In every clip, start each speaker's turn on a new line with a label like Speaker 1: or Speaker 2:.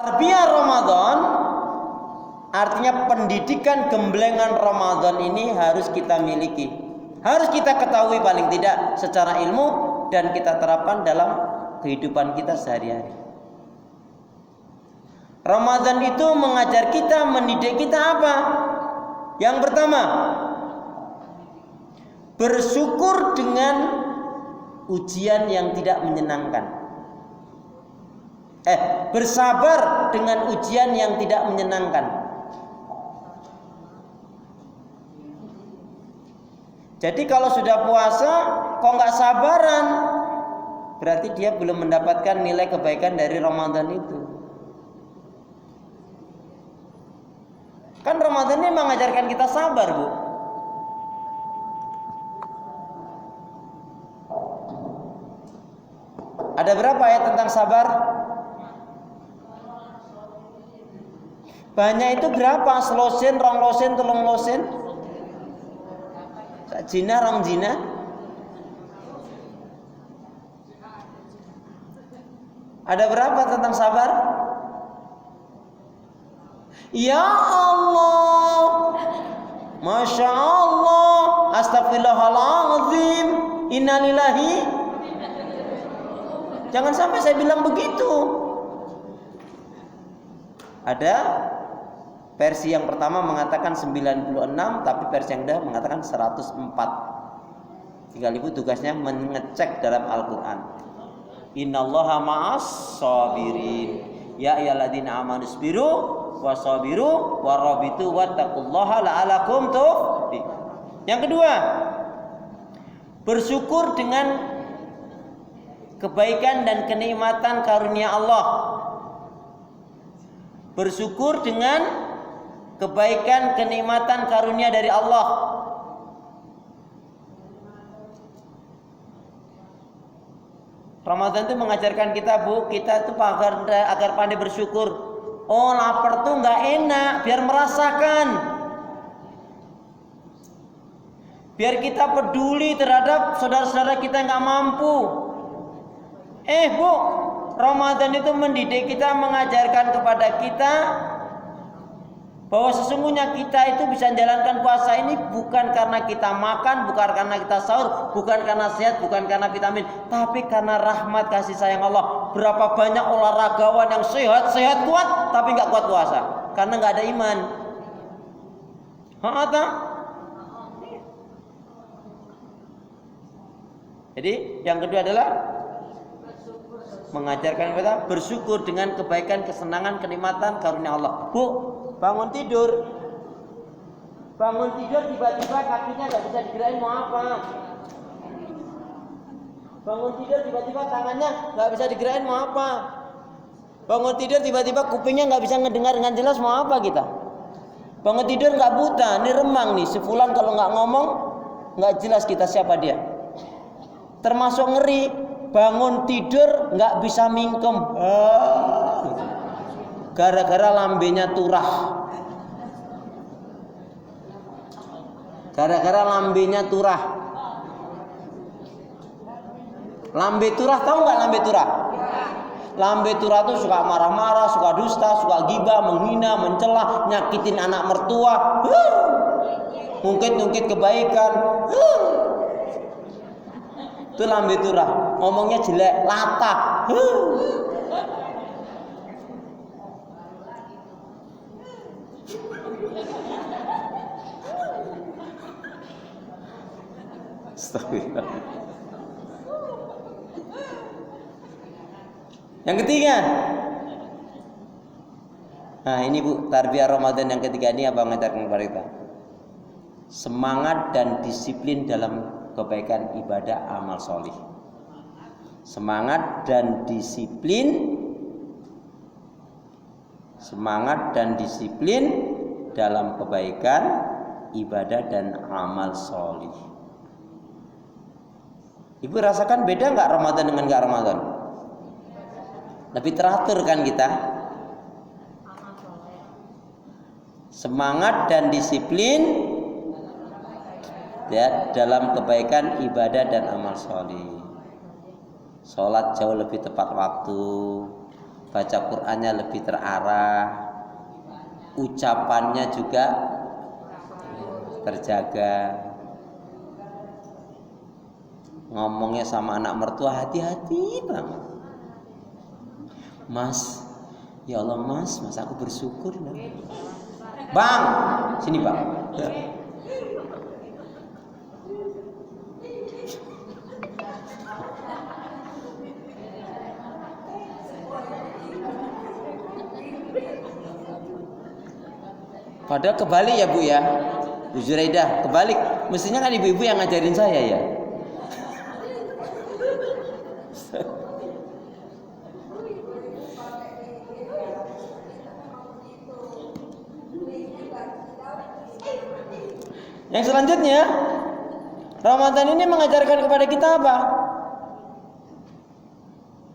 Speaker 1: Tarbiyah Ramadan artinya pendidikan gemblengan Ramadan ini harus kita miliki. Harus kita ketahui paling tidak secara ilmu dan kita terapkan dalam kehidupan kita sehari-hari. Ramadan itu mengajar kita, mendidik kita apa? Yang pertama, bersyukur dengan ujian yang tidak menyenangkan. Bersabar dengan ujian yang tidak menyenangkan. Jadi kalau sudah puasa kok nggak sabaran, berarti dia belum mendapatkan nilai kebaikan dari Ramadan itu. Kan Ramadan ini mengajarkan kita sabar, Bu. Ada berapa ayat tentang sabar? Banyak itu berapa? Selosen, rong losen, telung losen? Jina, rong jina? Ada berapa tentang sabar? Ya Allah, Masya Allah, Astagfirullahaladzim, Innalillahi. Jangan sampai saya bilang begitu. Ada versi yang pertama mengatakan 96, tapi versi yang kedua mengatakan 104. Tinggal ibu tugasnya mengecek dalam Al-Quran. Innallaha ma'as sabirin. Ya ayyuhalladzina amanu sabiru wasabiru warabitu wattaqullaha la'alakum tuflihun. Yang kedua, bersyukur dengan kebaikan dan kenikmatan karunia Allah. Bersyukur dengan kebaikan, kenikmatan, karunia dari Allah. Ramadan itu mengajarkan kita, Bu, kita itu agar pandai bersyukur. Oh, lapar tuh nggak enak, biar merasakan. Biar kita peduli terhadap saudara-saudara kita yang nggak mampu. Bu, Ramadan itu mendidik kita, mengajarkan kepada kita bahwa sesungguhnya kita itu bisa menjalankan puasa ini bukan karena kita makan, bukan karena kita sahur, bukan karena sehat, bukan karena vitamin, tapi karena rahmat kasih sayang Allah. Berapa banyak olahragawan yang sehat kuat, tapi nggak kuat puasa karena nggak ada iman. Jadi yang kedua adalah mengajarkan kita bersyukur dengan kebaikan, kesenangan, kenikmatan karunia Allah. Bu, bangun tidur tiba-tiba kakinya nggak bisa digerakin, mau apa? Bangun tidur tiba-tiba tangannya nggak bisa digerakin, mau apa? Bangun tidur tiba-tiba kupingnya nggak bisa ngedengar dengan jelas, mau apa kita? Bangun tidur nggak buta, ini remang nih, sefulan kalau nggak ngomong nggak jelas kita siapa dia. Termasuk ngeri, bangun tidur nggak bisa mingkem, gara-gara lambenya turah. Gara-gara lambenya turah. Lambe turah, tahu nggak lambe turah? Lambe turah tuh suka marah-marah, suka dusta, suka gibah, menghina, mencela, nyakitin anak mertua, ngungkit-ngungkit kebaikan. Itu lambe turah, ngomongnya jelek, latah. Astagfirullah. Yang ketiga, nah ini Bu, tarbiyah Ramadan yang ketiga ini apa mengajarkan kepada kita? Semangat dan disiplin dalam kebaikan ibadah amal solih. Semangat dan disiplin dalam kebaikan ibadah dan amal solih. Ibu rasakan beda nggak Ramadan dengan nggak Ramadan? Lebih teratur kan kita? Semangat dan disiplin ya, dalam kebaikan ibadah dan amal solih. Sholat jauh lebih tepat waktu, baca Qur'annya lebih terarah, ucapannya juga terjaga, ngomongnya sama anak mertua hati-hati banget. Mas, ya Allah mas aku bersyukur loh. Bang, sini bang. Padahal kebalik ya Bu ya, Bu Zuraidah, kebalik. Mestinya kan ibu-ibu yang ngajarin saya ya. Yang selanjutnya, Ramadan ini mengajarkan kepada kita apa?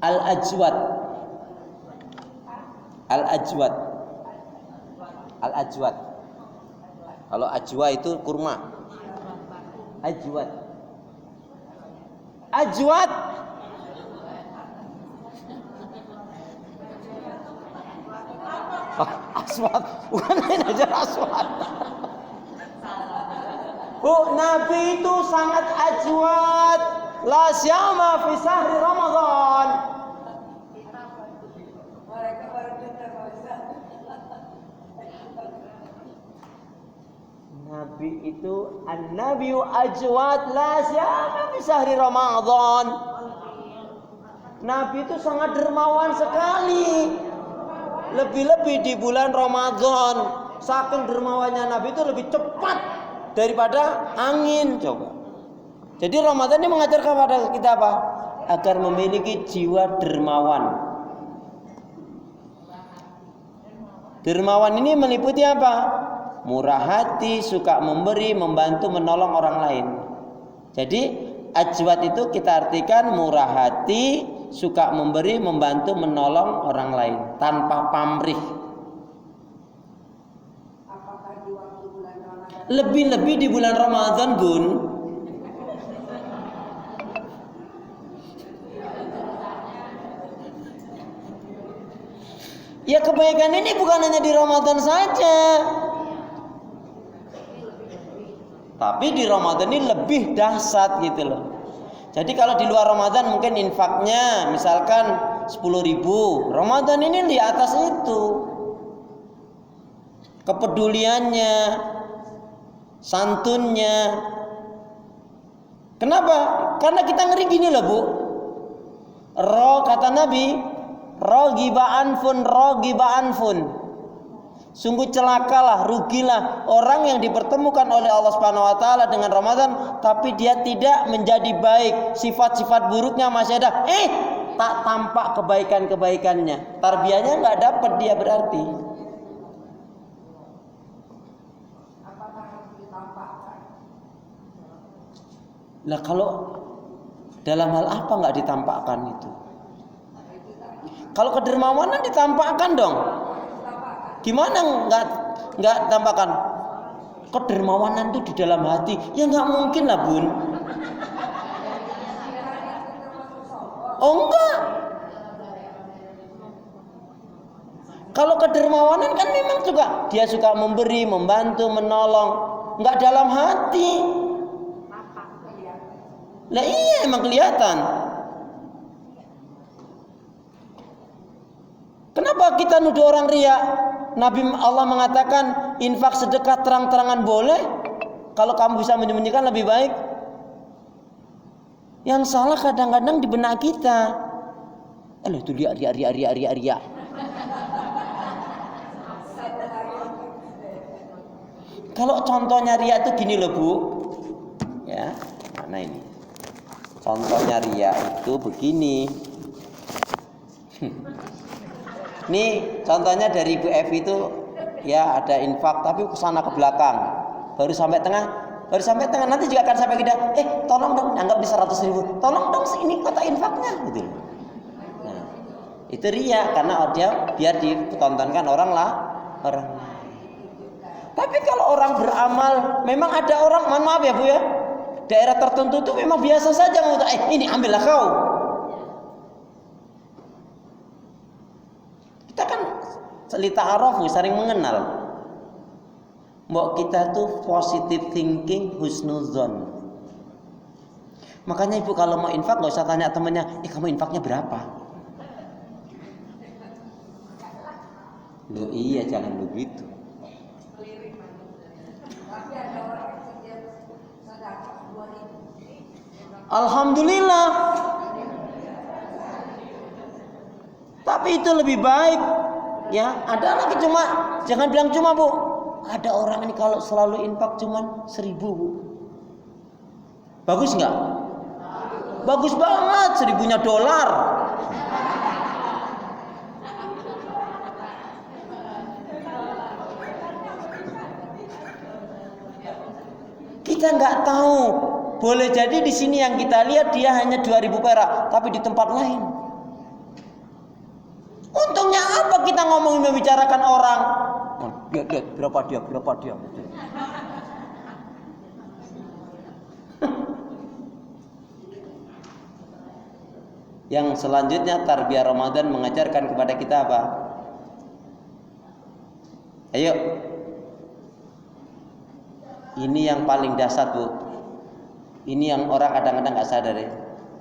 Speaker 1: Al-ajwad. Al-ajwad. Al-ajwad. Kalau ajwa itu kurma. Ajwad. Ajwad. Aswad. Bukan aja aswad. Bu, Nabi itu sangat ajwad. La syama fi sahri Ramadan. Nabi itu an-nabiyyu ajwad la syama fi sahri Ramadan. Nabi itu sangat dermawan sekali. Lebih-lebih di bulan Ramadan. Saking dermawannya Nabi itu lebih cepat daripada angin. Coba. Jadi Ramadan ini mengajar kepada kita apa? Agar memiliki jiwa dermawan. Dermawan ini meliputi apa? Murah hati, suka memberi, membantu, menolong orang lain. Jadi ajwad itu kita artikan murah hati, suka memberi, membantu, menolong orang lain tanpa pamrih. Lebih-lebih di bulan Ramadan, Gun. Ya kebaikan ini bukan hanya di Ramadan saja. Tapi di Ramadan ini lebih dahsyat gitu loh. Jadi kalau di luar Ramadan mungkin infaknya misalkan 10.000, Ramadan ini di atas itu. Kepeduliannya, santunnya. Kenapa? Karena kita ngeri gini loh Bu. Kata Nabi, rogiba anfun. Sungguh celakalah, rugilah orang yang dipertemukan oleh Allah Subhanahu wa taala dengan Ramadan tapi dia tidak menjadi baik, sifat-sifat buruknya masih ada. Tak tampak kebaikan-kebaikannya. Tarbiyahnya enggak dapat dia berarti. Lah kalau dalam hal apa enggak ditampakkan itu? Kalau kedermawanan ditampakkan dong. Gimana nggak tampakkan? Kedermawanan itu di dalam hati. Ya nggak mungkin lah Bun. Oh enggak. Kalau kedermawanan kan memang juga dia suka memberi, membantu, menolong. Nggak dalam hati. Lah iya emang kelihatan. Kenapa kita nuduh orang riya? Nabi Allah mengatakan infak sedekah terang-terangan boleh. Kalau kamu bisa menyembunyikan lebih baik. Yang salah kadang-kadang di benak kita. Itu ria. Kalau contohnya ria itu gini loh Bu. Ya, mana ini? Contohnya ria itu begini. Ini contohnya dari Ibu F itu ya ada infak tapi kesana ke belakang baru sampai tengah nanti juga akan sampai kita tolong dong anggap di 100.000 tolong dong ini kota infaknya gitu. Nah, itu riya karena dia biar ditontonkan orang lain. Tapi kalau orang beramal memang ada orang mohon maaf ya Bu ya daerah tertentu itu memang biasa saja ini ambillah kau. Lita'arafu, saling mengenal. Mbok kita tuh positive thinking, husnuzon. Makanya ibu kalau mau infak nggak usah tanya temennya, kamu infaknya berapa? Loh iya, jangan begitu. Alhamdulillah. Tapi itu lebih baik. Ya, ada lagi cuma, jangan bilang cuma bu. Ada orang ini kalau selalu infak cuma 1.000 bu. Bagus nggak? Bagus banget, 1.000-nya dolar. Kita nggak tahu. Boleh jadi di sini yang kita lihat dia hanya 2.000 perak, tapi di tempat lain. Untungnya apa kita ngomongin membicarakan orang? Oh, lihat berapa dia. Yang selanjutnya tarbiyah Ramadan mengajarkan kepada kita apa? Ayo. Ini yang paling dasar bu. Ini yang orang kadang-kadang nggak sadar ya.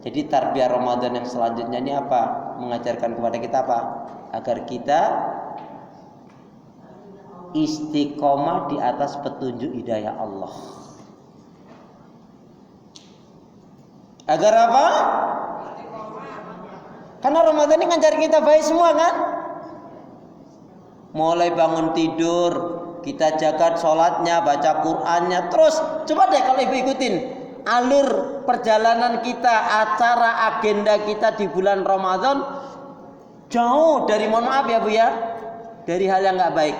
Speaker 1: Jadi tarbiyah Ramadan yang selanjutnya ini apa? Mengajarkan kepada kita apa? Agar kita istiqomah di atas petunjuk hidayah Allah. Agar apa? Karena Ramadan ini ngajarin kita baik semua kan? Mulai bangun tidur, kita jaga sholatnya, baca Qur'annya. Terus coba deh kalau ibu ikutin alur perjalanan kita, acara agenda kita di bulan Ramadan jauh dari, mohon maaf ya bu ya, dari hal yang nggak baik.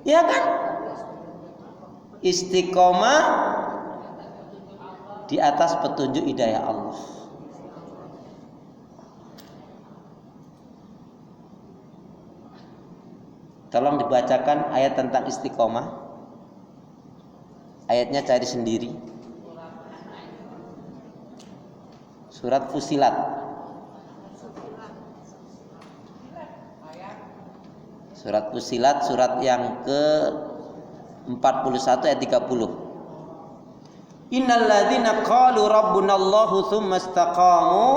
Speaker 1: Ya kan? Istiqomah di atas petunjuk hidayah Allah. Tolong dibacakan ayat tentang istiqomah. Ayatnya cari sendiri. Surat Fusilat. Surat Fusilat, surat yang ke-41 ayat 30. Innal ladzina qalu rabbunallahu tsumma istaqamu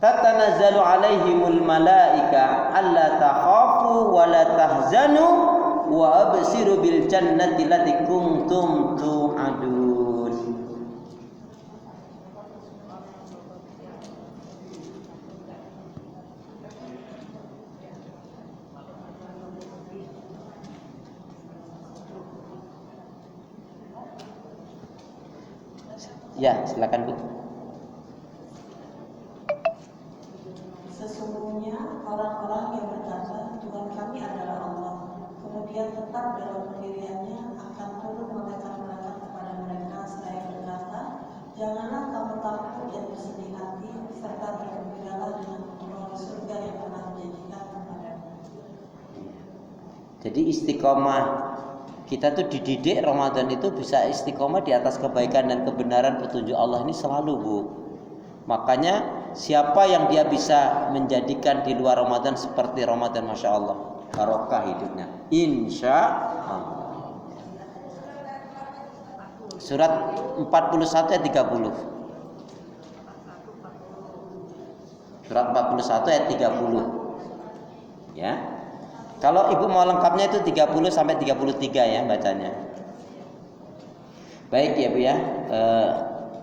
Speaker 1: tatanazzalu alaihimul malaika alla takhafu wa la tahzanu wa absiru bil jannati allati kuntum tu'adun. Ya, silakan Bu.
Speaker 2: Sesungguhnya orang-orang yang berkata Tuhan kami adalah Allah, kemudian tetap dalam pendiriannya, akan turun malaikat-malaikat kepada mereka seraya berkata, janganlah kamu takut dan bersedih hati, serta bergembiralah dengan peroleh surga yang telah dijanjikan kepadamu.
Speaker 1: Jadi istiqomah kita tuh dididik Ramadan itu bisa istiqomah di atas kebaikan dan kebenaran petunjuk Allah ini selalu Bu. Makanya siapa yang dia bisa menjadikan di luar Ramadan seperti Ramadan, Masya Allah, barokah hidupnya, insya Allah. Surat 41 ayat 30. Surat 41 ayat 30. Ya. Kalau ibu mau lengkapnya itu 30 sampai 33 ya bacanya. Baik ya Bu ya.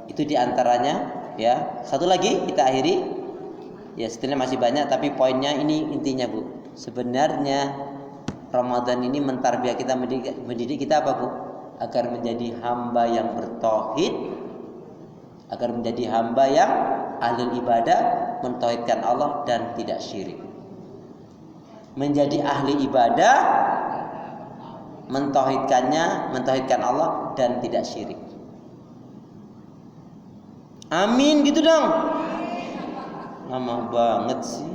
Speaker 1: Itu diantaranya ya. Satu lagi kita akhiri. Ya sebenarnya masih banyak tapi poinnya ini intinya Bu. Sebenarnya Ramadan ini mentarbiyah kita, mendidik kita apa Bu? Agar menjadi hamba yang bertauhid, agar menjadi hamba yang ahli ibadah, mentauhidkan Allah dan tidak syirik. Menjadi ahli ibadah, mentauhidkan Allah dan tidak syirik. Amin gitu dong. Lama banget sih.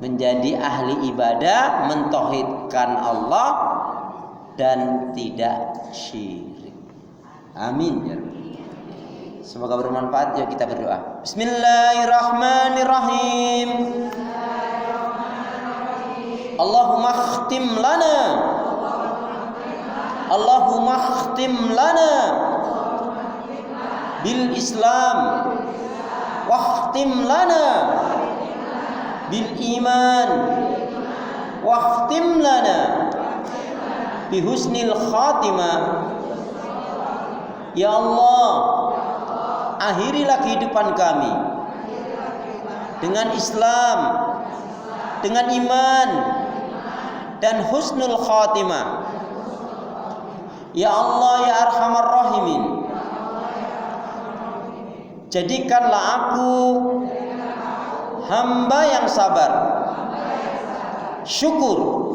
Speaker 1: Menjadi ahli ibadah, mentauhidkan Allah dan tidak syirik. Amin ya Rabbi. Semoga bermanfaat. Yuk kita berdoa. Bismillahirrahmanirrahim. Allahumma khtim lana. Allahumma khtim lana bil Islam wa khtim lana bil iman wa khtim lana bi husnil khatimah. Ya Allah, akhirilah kehidupan kami dengan Islam, dengan iman dan husnul khatimah. Ya Allah, ya Arhamar Rahimin, jadikanlah aku hamba yang sabar, syukur,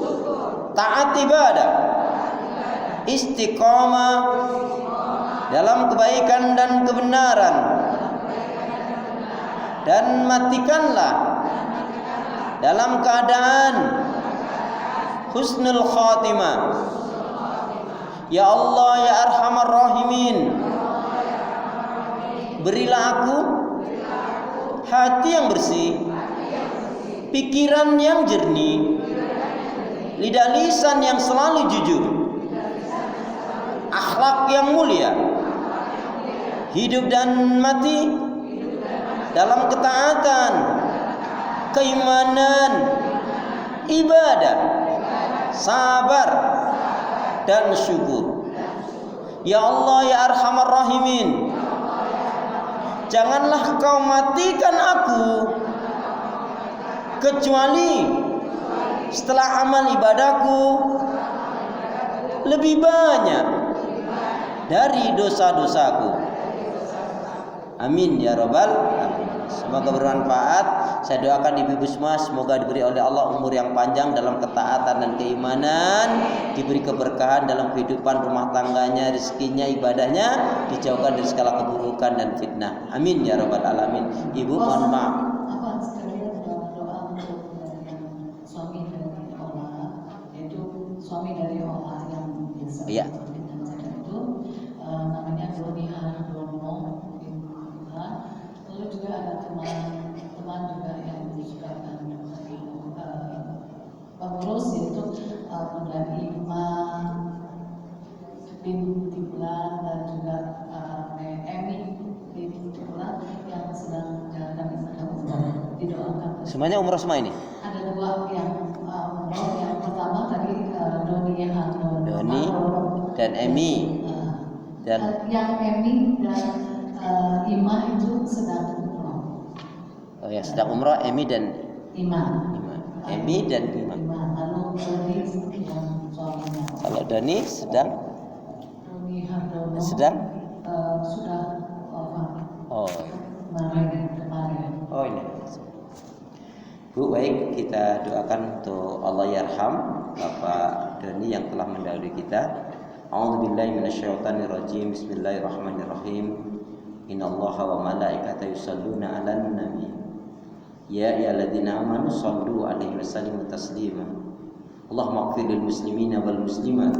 Speaker 1: taat ibadah, istiqamah dalam kebaikan dan kebenaran, dan matikanlah dalam keadaan husnul khatimah. Ya Allah, ya Arhamar Rahimin, berilah aku hati yang bersih, pikiran yang jernih, lidah lisan yang selalu jujur, akhlak yang mulia, hidup dan mati dalam ketaatan, keimanan, ibadah, sabar dan syukur. Ya Allah, ya Arhamar Rahimin, janganlah kau matikan aku kecuali setelah amal ibadahku lebih banyak dari dosa-dosaku. Amin ya rabbal alamin. Semoga bermanfaat. Saya doakan Ibu semua semoga diberi oleh Allah umur yang panjang dalam ketaatan dan keimanan, diberi keberkahan dalam kehidupan rumah tangganya, rezekinya, ibadahnya, dijauhkan dari segala keburukan dan fitnah. Amin ya rabbal alamin. Ibu mohon maaf.
Speaker 2: Apa sekalian doa untuk suami dari Ola, yaitu suami dari Ola yang biasa dengan saya itu namanya Doni Hardono. Lalu juga ada teman juga yang juga pengurus, yaitu dari Iman bin Tiblan dan juga Emi bin Tiblan yang sedang menjalankan ibadah umroh, didoakan.
Speaker 1: Semuanya umroh semua ini?
Speaker 2: Ada dua yang umroh. Yang pertama tadi
Speaker 1: Doni dan Emi. Dan
Speaker 2: yang Emi dan Ima itu sedang umroh.
Speaker 1: Oh ya, sedang umroh Emi dan
Speaker 2: Ima.
Speaker 1: Emi dan Ima.
Speaker 2: Lalu Doni yang suaminya.
Speaker 1: Kalau Doni sedang
Speaker 2: Doni Hardono
Speaker 1: sedang
Speaker 2: sudah wafat.
Speaker 1: Oh.
Speaker 2: Kemarin.
Speaker 1: Oh ini. Bu, baik, kita doakan untuk Allah yarham Bapak Doni yang telah mendahului kita. A'udzubillahi minasyaitonirrajim. Bismillahirrahmanirrahim. Innallaha wa malaikatahu yusholluna 'alan nabi. Ya ayyuhalladzina amanu shallu 'alaihi wa sallimu taslima. Allahumma ighfir lil muslimina wal muslimat